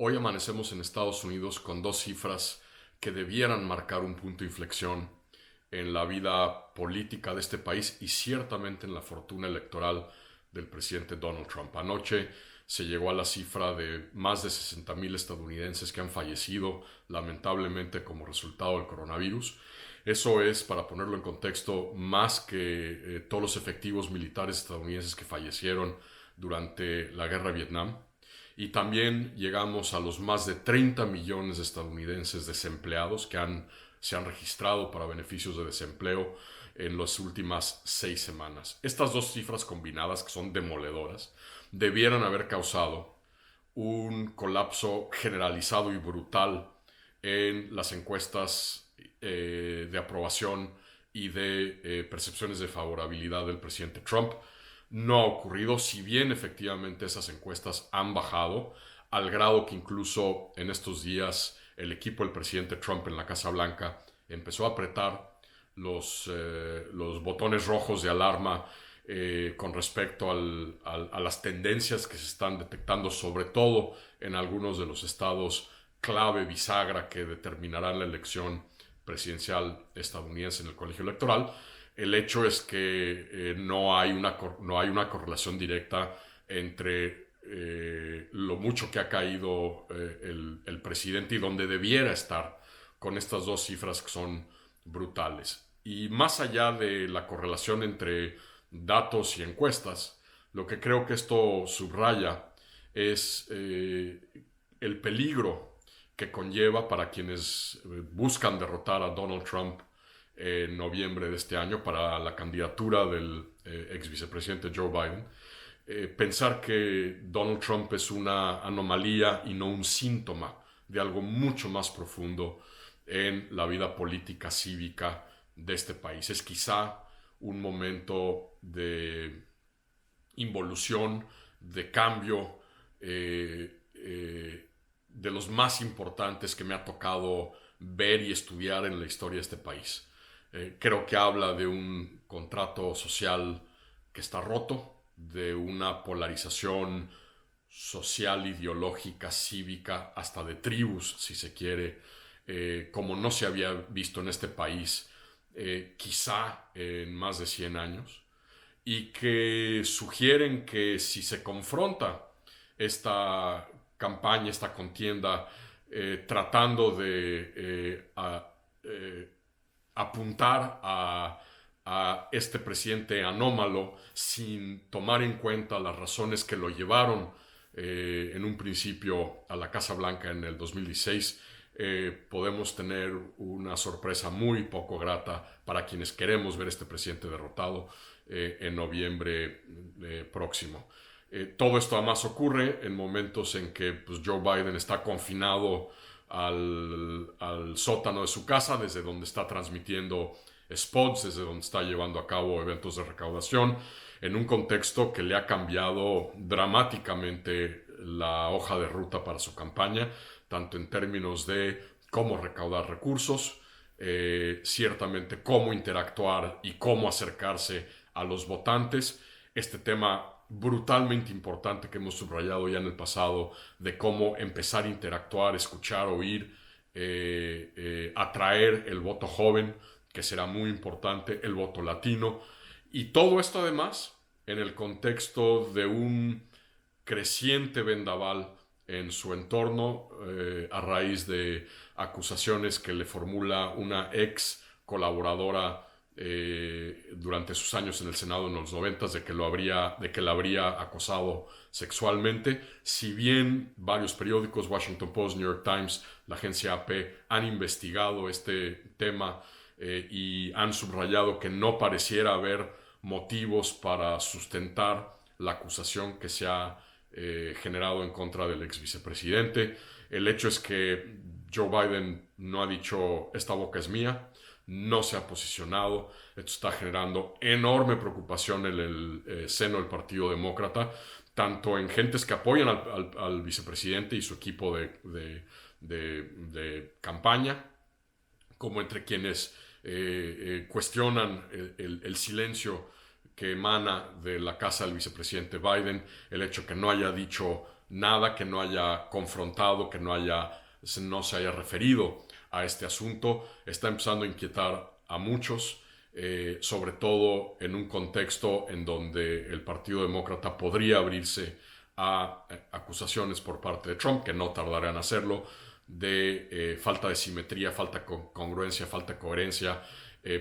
Hoy amanecemos en Estados Unidos con dos cifras que debieran marcar un punto de inflexión en la vida política de este país y ciertamente en la fortuna electoral del presidente Donald Trump. Anoche se llegó a la cifra de más de 60,000 estadounidenses que han fallecido lamentablemente como resultado del coronavirus. Eso es, para ponerlo en contexto, más que todos los efectivos militares estadounidenses que fallecieron durante la guerra de Vietnam. Y también llegamos a los más de 30 millones de estadounidenses desempleados que se han registrado para beneficios de desempleo en las últimas 6 semanas. Estas dos cifras combinadas, que son demoledoras, debieran haber causado un colapso generalizado y brutal en las encuestas de aprobación y de percepciones de favorabilidad del presidente Trump. No ha ocurrido, si bien efectivamente esas encuestas han bajado, al grado que incluso en estos días el equipo del presidente Trump en la Casa Blanca empezó a apretar los botones rojos de alarma con respecto a las tendencias que se están detectando, sobre todo en algunos de los estados clave, bisagra, que determinarán la elección presidencial estadounidense en el colegio electoral. El hecho es que no hay una correlación directa entre lo mucho que ha caído el presidente y donde debiera estar con estas dos cifras que son brutales. Y más allá de la correlación entre datos y encuestas, lo que creo que esto subraya es el peligro que conlleva para quienes buscan derrotar a Donald Trump en noviembre de este año para la candidatura del ex vicepresidente Joe Biden. Pensar que Donald Trump es una anomalía y no un síntoma de algo mucho más profundo en la vida política cívica de este país. Es quizá un momento de involución, de cambio, de los más importantes que me ha tocado ver y estudiar en la historia de este país. Creo que habla de un contrato social que está roto, de una polarización social, ideológica, cívica, hasta de tribus, si se quiere, como no se había visto en este país quizá en más de 100 años, y que sugieren que si se confronta esta campaña, esta contienda, tratando de apuntar a este presidente anómalo sin tomar en cuenta las razones que lo llevaron en un principio a la Casa Blanca en el 2016, podemos tener una sorpresa muy poco grata para quienes queremos ver a este presidente derrotado en noviembre próximo. Todo esto además ocurre en momentos en que pues, Joe Biden está confinado al sótano de su casa, desde donde está transmitiendo spots, desde donde está llevando a cabo eventos de recaudación, en un contexto que le ha cambiado dramáticamente la hoja de ruta para su campaña, tanto en términos de cómo recaudar recursos, ciertamente cómo interactuar y cómo acercarse a los votantes. Este tema brutalmente importante que hemos subrayado ya en el pasado, de cómo empezar a interactuar, escuchar, oír, atraer el voto joven, que será muy importante, el voto latino, y todo esto además en el contexto de un creciente vendaval en su entorno a raíz de acusaciones que le formula una ex colaboradora durante sus años en el Senado en los 90 de que la habría acosado sexualmente. Si bien varios periódicos, Washington Post, New York Times, la agencia AP, han investigado este tema y han subrayado que no pareciera haber motivos para sustentar la acusación que se ha generado en contra del ex vicepresidente. El hecho es que Joe Biden no ha dicho esta boca es mía, no se ha posicionado. Esto está generando enorme preocupación en el seno del Partido Demócrata, tanto en gentes que apoyan al vicepresidente y su equipo de campaña, como entre quienes cuestionan el silencio que emana de la casa del vicepresidente Biden, el hecho que no haya dicho nada que no haya confrontado, que no se haya referido a este asunto. Está empezando a inquietar a muchos, sobre todo en un contexto en donde el Partido Demócrata podría abrirse a acusaciones por parte de Trump, que no tardará en hacerlo, de falta de simetría, falta de congruencia, falta de coherencia,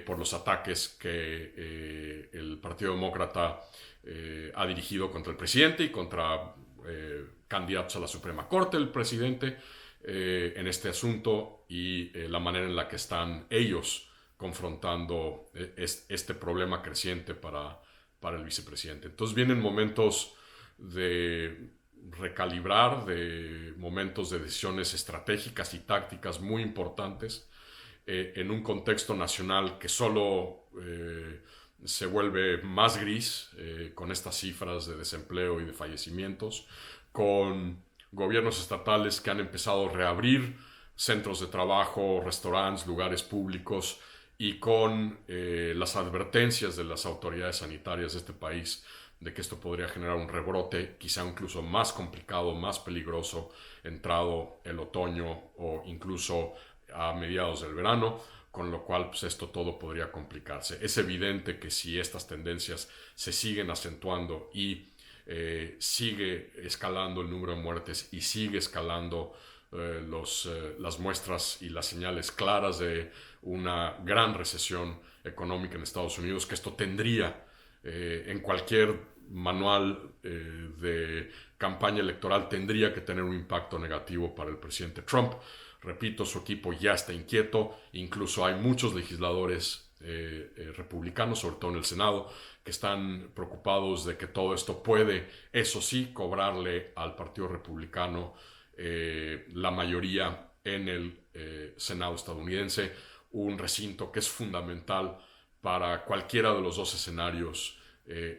por los ataques que el Partido Demócrata ha dirigido contra el presidente y contra candidatos a la Suprema Corte del presidente en este asunto, y la manera en la que están ellos confrontando este problema creciente para el vicepresidente. Entonces vienen momentos de recalibrar, de momentos de decisiones estratégicas y tácticas muy importantes, en un contexto nacional que solo se vuelve más gris, con estas cifras de desempleo y de fallecimientos, con gobiernos estatales que han empezado a reabrir centros de trabajo, restaurantes, lugares públicos, y con las advertencias de las autoridades sanitarias de este país de que esto podría generar un rebrote quizá incluso más complicado, más peligroso, entrado el otoño o incluso a mediados del verano, con lo cual pues esto todo podría complicarse. Es evidente que si estas tendencias se siguen acentuando y sigue escalando el número de muertes y sigue escalando las muestras y las señales claras de una gran recesión económica en Estados Unidos, que esto tendría en cualquier manual de campaña electoral tendría que tener un impacto negativo para el presidente Trump. Repito, su equipo ya está inquieto, incluso hay muchos legisladores republicanos, sobre todo en el Senado, que están preocupados de que todo esto puede, eso sí, cobrarle al Partido Republicano la mayoría en el Senado estadounidense, un recinto que es fundamental para cualquiera de los dos escenarios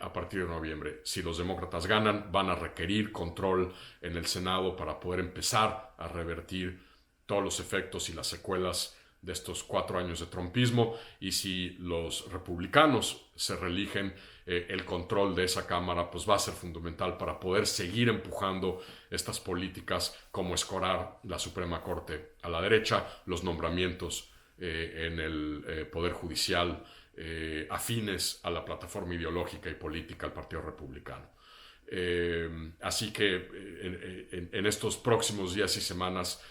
a partir de noviembre. Si los demócratas ganan, van a requerir control en el Senado para poder empezar a revertir todos los efectos y las secuelas de estos 4 años de trumpismo, y si los republicanos se reeligen, el control de esa Cámara pues va a ser fundamental para poder seguir empujando estas políticas como escorar la Suprema Corte a la derecha, los nombramientos en el Poder Judicial afines a la plataforma ideológica y política del Partido Republicano. Así que en estos próximos días y semanas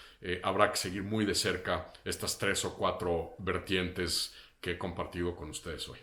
habrá que seguir muy de cerca estas 3 o 4 vertientes que he compartido con ustedes hoy.